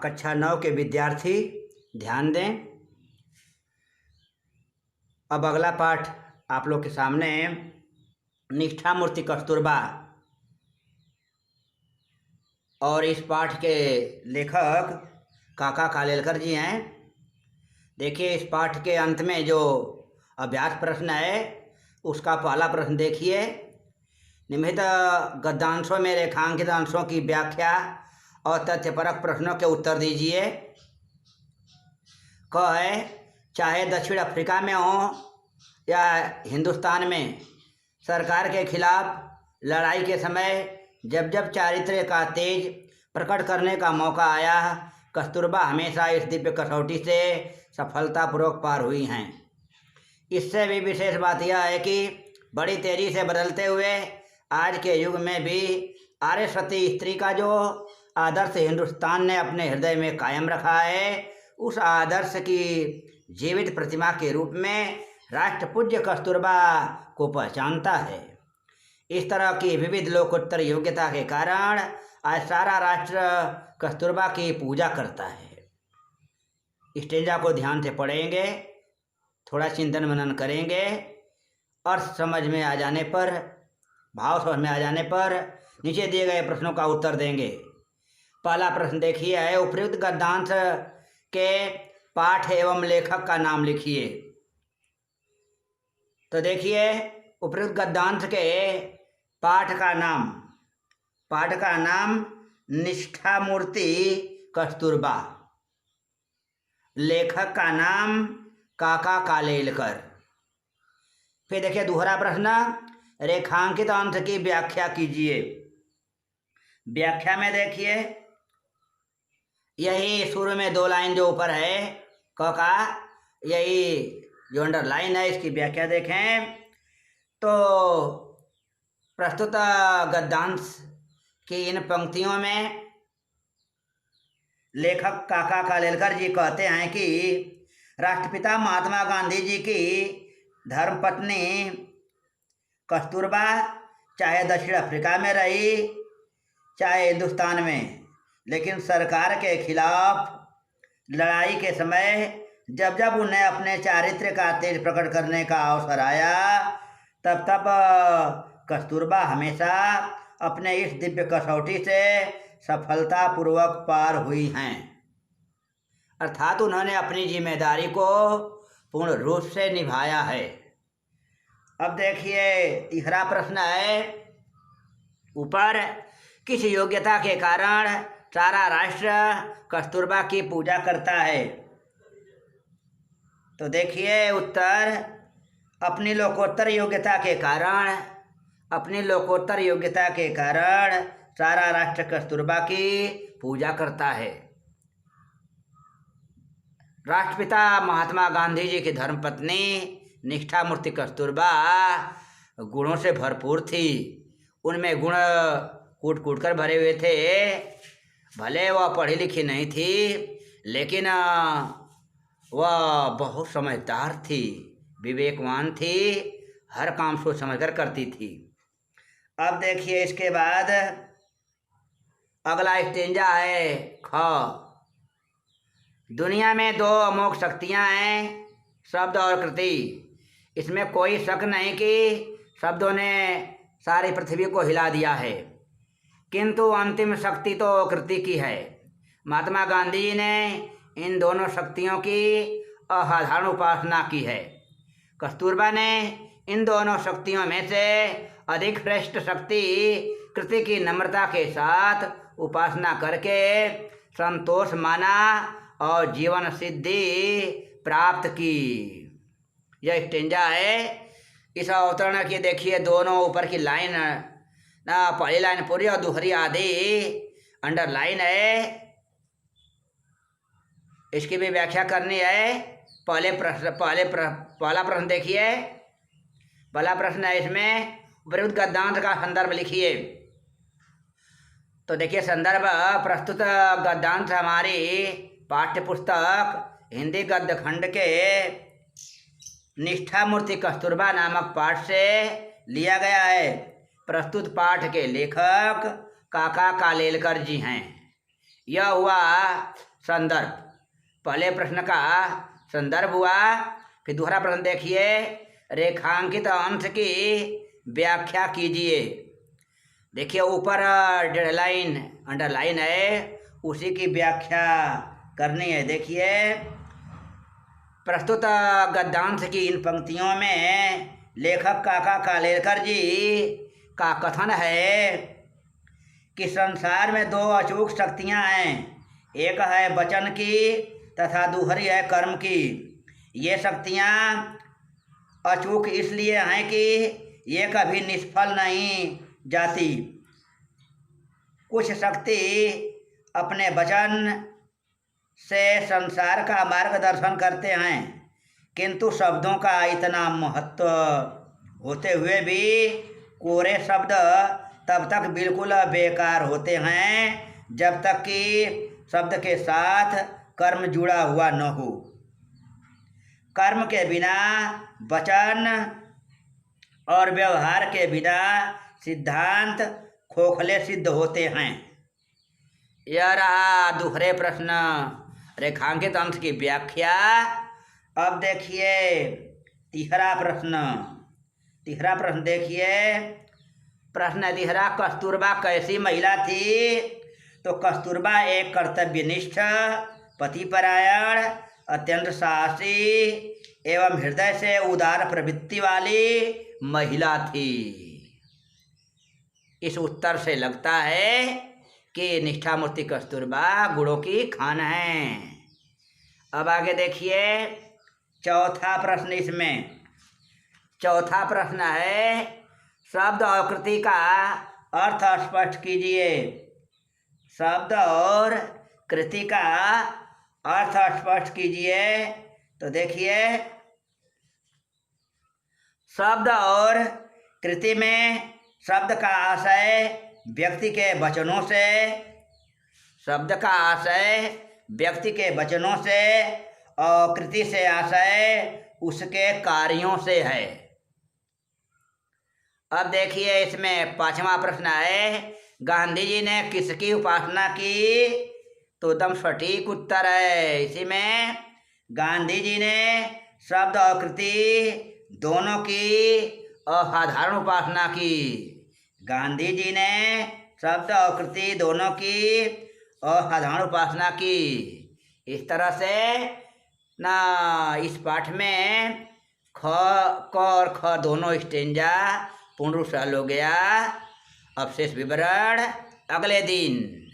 कक्षा 9 के विद्यार्थी ध्यान दें। अब अगला पाठ आप लोग के सामने निष्ठा मूर्ति कस्तूरबा, और इस पाठ के लेखक काका कालेलकर जी हैं। देखिए, इस पाठ के अंत में जो अभ्यास प्रश्न है उसका पहला प्रश्न देखिए। निम्नलिखित गद्यांशों में रेखांकित अंशों की व्याख्या और तथ्यपरक प्रश्नों के उत्तर दीजिए। क है, चाहे दक्षिण अफ्रीका में हो या हिंदुस्तान में, सरकार के खिलाफ लड़ाई के समय जब जब चारित्र्य का तेज प्रकट करने का मौका आया, कस्तूरबा हमेशा इस दिव्य कसौटी से सफलतापूर्वक पार हुई हैं। इससे भी विशेष बात यह है कि बड़ी तेजी से बदलते हुए आज के युग में भी आर्यसती स्त्री का जो आदर्श हिंदुस्तान ने अपने हृदय में कायम रखा है, उस आदर्श की जीवित प्रतिमा के रूप में राष्ट्र पूज्य कस्तूरबा को पहचानता है। इस तरह की विविध लोकोत्तर योग्यता के कारण आज सारा राष्ट्र कस्तूरबा की पूजा करता है। स्टेंजा को ध्यान से पढ़ेंगे, थोड़ा चिंतन मनन करेंगे और समझ में आ जाने पर, भाव समझ में आ जाने पर नीचे दिए गए प्रश्नों का उत्तर देंगे। पहला प्रश्न देखिए है, उपयुक्त गद्यांश के पाठ एवं लेखक का नाम लिखिए। तो देखिए, उपयुक्त गद्यांश के पाठ का नाम निष्ठा मूर्ति कस्तूरबा, लेखक का नाम काका कालेलकर। फिर देखिए दूसरा प्रश्न, रेखांकित अंश की व्याख्या कीजिए। व्याख्या में देखिए, यही शुरू में 2 लाइन जो ऊपर है का, यही जो अंडरलाइन है, इसकी व्याख्या देखें तो प्रस्तुत गद्यांश की इन पंक्तियों में लेखक काका कालेलकर जी कहते हैं कि राष्ट्रपिता महात्मा गांधी जी की धर्मपत्नी कस्तूरबा चाहे दक्षिण अफ्रीका में रही चाहे हिंदुस्तान में, लेकिन सरकार के खिलाफ लड़ाई के समय जब जब उन्हें अपने चारित्र्य का तेज प्रकट करने का अवसर आया, तब तब कस्तूरबा हमेशा अपने इस दिव्य कसौटी से सफलतापूर्वक पार हुई हैं। अर्थात उन्होंने अपनी जिम्मेदारी को पूर्ण रूप से निभाया है। अब देखिए तीसरा प्रश्न है, ऊपर किस योग्यता के कारण सारा राष्ट्र कस्तूरबा की पूजा करता है? तो देखिए उत्तर, अपनी लोकोत्तर योग्यता के कारण सारा राष्ट्र कस्तूरबा की पूजा करता है। राष्ट्रपिता महात्मा गांधी जी की धर्मपत्नी निष्ठा मूर्ति कस्तूरबा गुणों से भरपूर थी। उनमें गुण कूट कूट कर भरे हुए थे। भले वह पढ़ी लिखी नहीं थी, लेकिन वह बहुत समझदार थी, विवेकवान थी, हर काम सोच समझ कर करती थी। अब देखिए इसके बाद अगला स्टेंजा है ख। दुनिया में 2 अमोघ शक्तियां हैं, शब्द और कृति। इसमें कोई शक नहीं कि शब्दों ने सारी पृथ्वी को हिला दिया है, किंतु अंतिम शक्ति तो कृति की है। महात्मा गांधी जी ने इन दोनों शक्तियों की असाधारण उपासना की है। कस्तूरबा ने इन दोनों शक्तियों में से अधिक श्रेष्ठ शक्ति कृति की नम्रता के साथ उपासना करके संतोष माना और जीवन सिद्धि प्राप्त की। यह स्टेंजा है। इस अवतरण की देखिए दोनों ऊपर की लाइन, पहली लाइन पूरी और दूसरी आधी अंडरलाइन है। इसकी भी व्याख्या करनी है। पहला प्रश्न देखिए। पहला प्रश्न है, इसमें उपयुक्त गद्यांश का संदर्भ लिखिए। तो देखिए संदर्भ, प्रस्तुत गद्यांश हमारी पाठ्य पुस्तक हिंदी गद्य खंड के निष्ठा मूर्ति कस्तूरबा नामक पाठ से लिया गया है। प्रस्तुत पाठ के लेखक काका कालेलकर जी हैं। यह हुआ संदर्भ। पहले प्रश्न का संदर्भ हुआ, फिर दूसरा प्रश्न देखिए, रेखांकित अंश की व्याख्या कीजिए। देखिए ऊपर डेडलाइन अंडरलाइन है, उसी की व्याख्या करनी है। देखिए प्रस्तुत गद्यांश की इन पंक्तियों में लेखक काका कालेलकर जी का कथन है कि संसार में दो अचूक शक्तियां हैं, एक है वचन की तथा दूसरी है कर्म की। ये शक्तियां अचूक इसलिए हैं कि ये कभी निष्फल नहीं जाती। कुछ शक्ति अपने वचन से संसार का मार्गदर्शन करते हैं, किंतु शब्दों का इतना महत्व होते हुए भी कोरे शब्द तब तक बिल्कुल बेकार होते हैं जब तक कि शब्द के साथ कर्म जुड़ा हुआ न हो। कर्म के बिना वचन और व्यवहार के बिना सिद्धांत खोखले सिद्ध होते हैं। यह रहा दूसरे प्रश्न, रेखांकित अंश की व्याख्या। अब देखिए तीसरा प्रश्न देखिए। प्रश्न तीसरा, कस्तूरबा कैसी महिला थी? तो कस्तूरबा एक कर्तव्यनिष्ठ, पतिपरायण, अत्यंत साहसी एवं हृदय से उदार प्रवृत्ति वाली महिला थी। इस उत्तर से लगता है कि निष्ठामूर्ति कस्तूरबा गुणों की खान है। अब आगे देखिए चौथा प्रश्न। इसमें चौथा प्रश्न है, शब्द और कृति का अर्थ स्पष्ट कीजिए। शब्द और कृति का अर्थ स्पष्ट कीजिए। तो देखिए शब्द और कृति में शब्द का आशय व्यक्ति के वचनों से, शब्द का आशय व्यक्ति के वचनों से और कृति से आशय उसके कार्यों से है। अब देखिए इसमें पांचवा प्रश्न है, गांधी जी ने किसकी उपासना की? तो एकदम सटीक उत्तर है। इसी में गांधी जी ने शब्द और कृति दोनों की असाधारण उपासना की। गांधी जी ने शब्द और कृति दोनों की असाधारण उपासना की। इस तरह से ना इस पाठ में ख, क और ख दोनों स्टेंजा पूर्ण रूप से हल हो गया। अब शेष विवरण अगले दिन।